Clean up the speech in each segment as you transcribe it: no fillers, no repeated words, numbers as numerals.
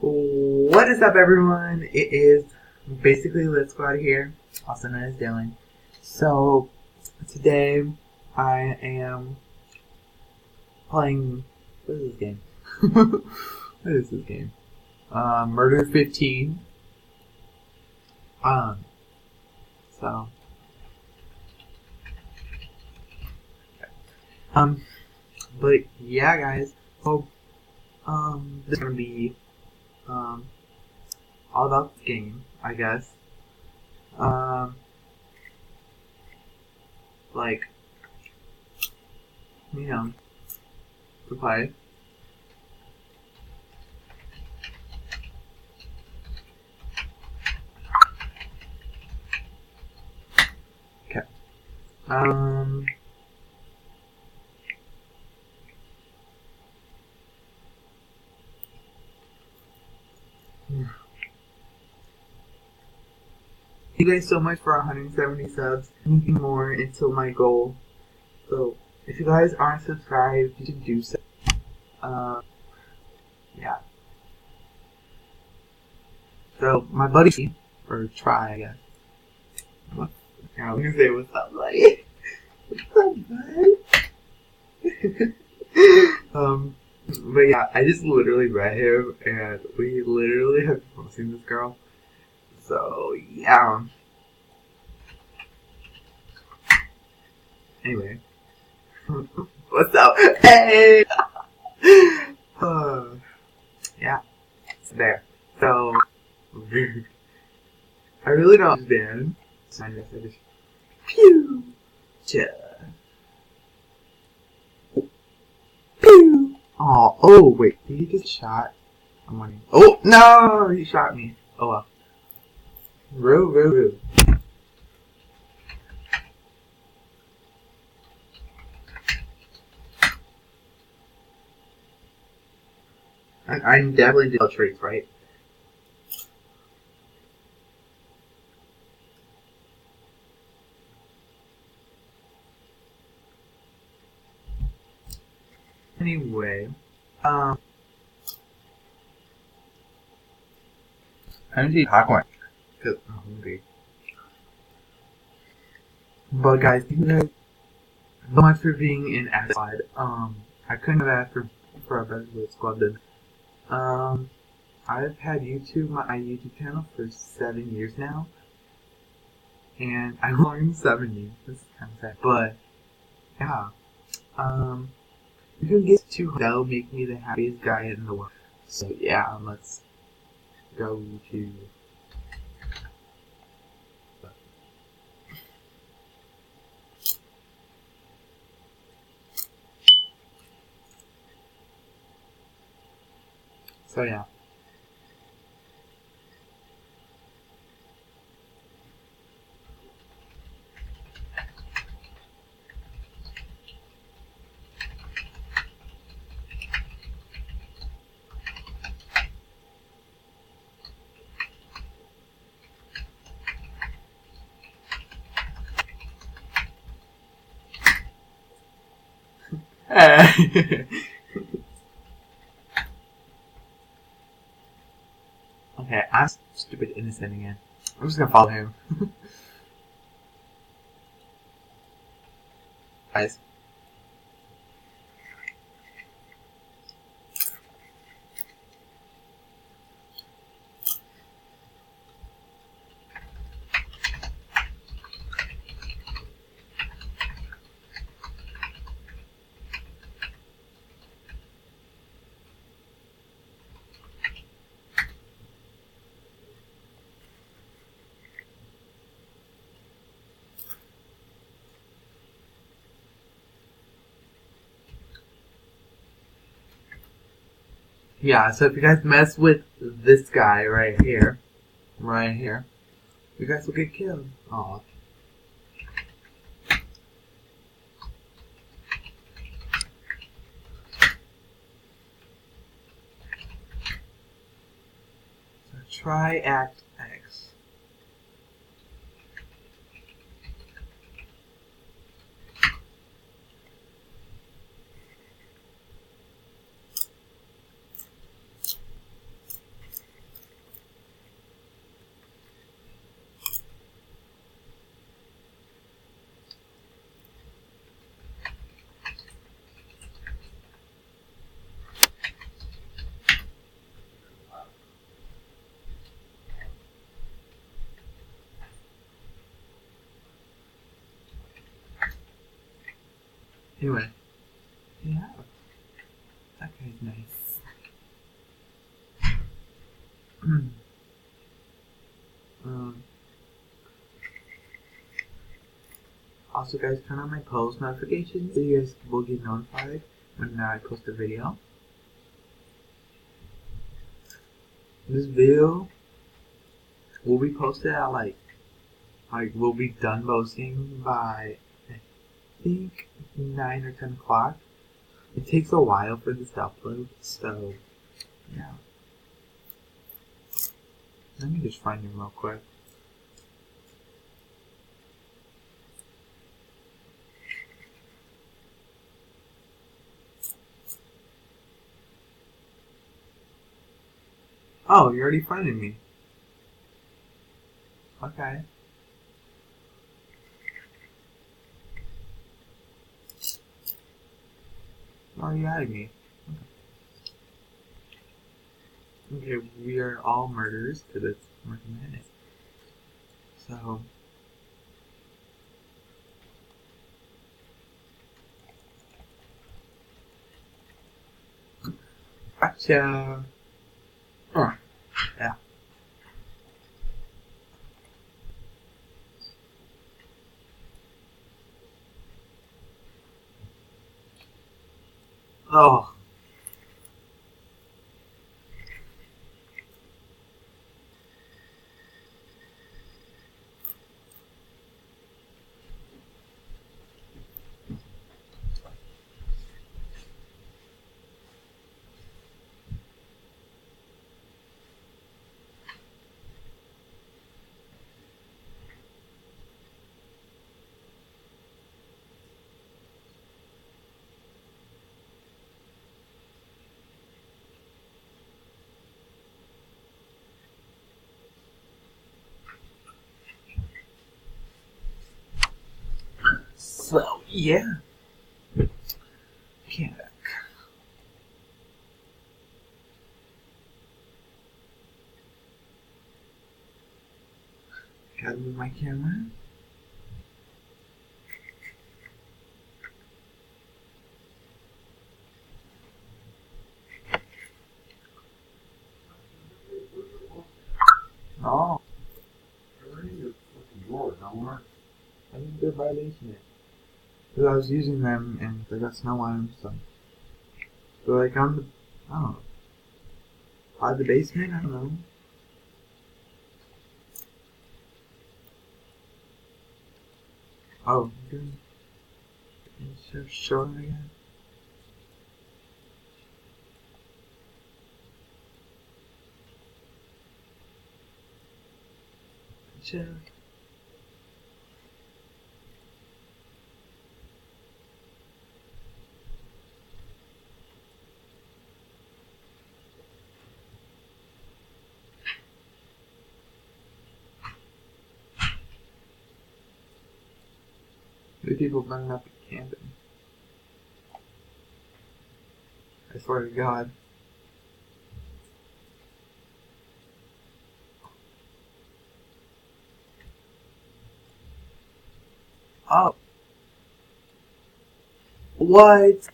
What is up, everyone? It is basically Let's Go Out of Here, also known as Dylan. So, today I am playing. What is this game? What is this game? Murder 15. So. But yeah, guys. So, this is gonna be, all about the game, I guess. Like, to play. Okay. Thank you guys so much for 170 subs. Anything more until my goal. So, if you guys aren't subscribed, you should do so. Yeah. So, my buddy, or try, I guess. I was gonna say, what's up, buddy? What's up, bud? But yeah, I just literally met him, and we literally have both seen this girl. So, yeah. Anyway. What's up? Hey! Yeah. It's there. So, I really don't understand. So I guess I just pew! Pew! Oh, wait. Did he just shot? I'm wondering. Oh, no! He shot me. Oh, well. Rude. I definitely did traits, right? Anyway, I need to eat popcorn because I'm hungry. But guys, thank you guys so much for being in Aside. I couldn't have asked for a better Let's Go than. I've had my YouTube channel for 7 years now, and I learned 7 years. This is kind of sad, but yeah. If you can get to that will make me the happiest guy in the world. So yeah, let's go to. So yeah. Okay, I'm stupid innocent again. I'm just gonna follow him. Guys. Yeah, so if you guys mess with this guy right here, you guys will get killed. Aw. So try Act X. Anyway, yeah, that guy's nice. Also, guys, turn on my post notifications so you guys will get notified when I post a video. This video will be posted at like we'll be done posting by I think 9 or 10 o'clock. It takes a while for this to upload, so yeah. Let me just find him real quick. Oh, you're already finding me. Okay. Oh, you added me. Okay, we are all murderers because it's more than a minute. So. Gotcha. Oh, yeah. Oh. So, yeah. Can't. Gotta move my camera. Oh. I think they're violation it. Because I was using them and they got snow on them, so. They're like on the. I don't know. By the basement? I don't know. Oh, good. Show them again. Check. The people burning up camping. I swear to God. Oh. What?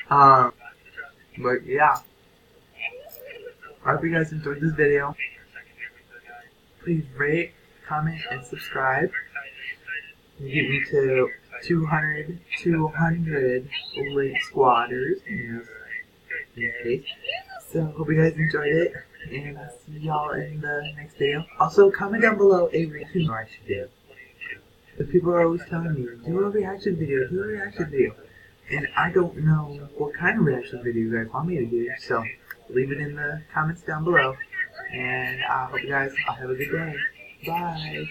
Um, but yeah. I hope you guys enjoyed this video. Please rate, comment, and subscribe. And get me to 200 lit squatters in this case. So, hope you guys enjoyed it, and I'll see y'all in the next video. Also, comment down below a reaction I should do. If people are always telling me, do a reaction video, do a reaction video. And I don't know what kind of reaction video you guys want me to do, so leave it in the comments down below. And I hope you guys all have a good day. Bye.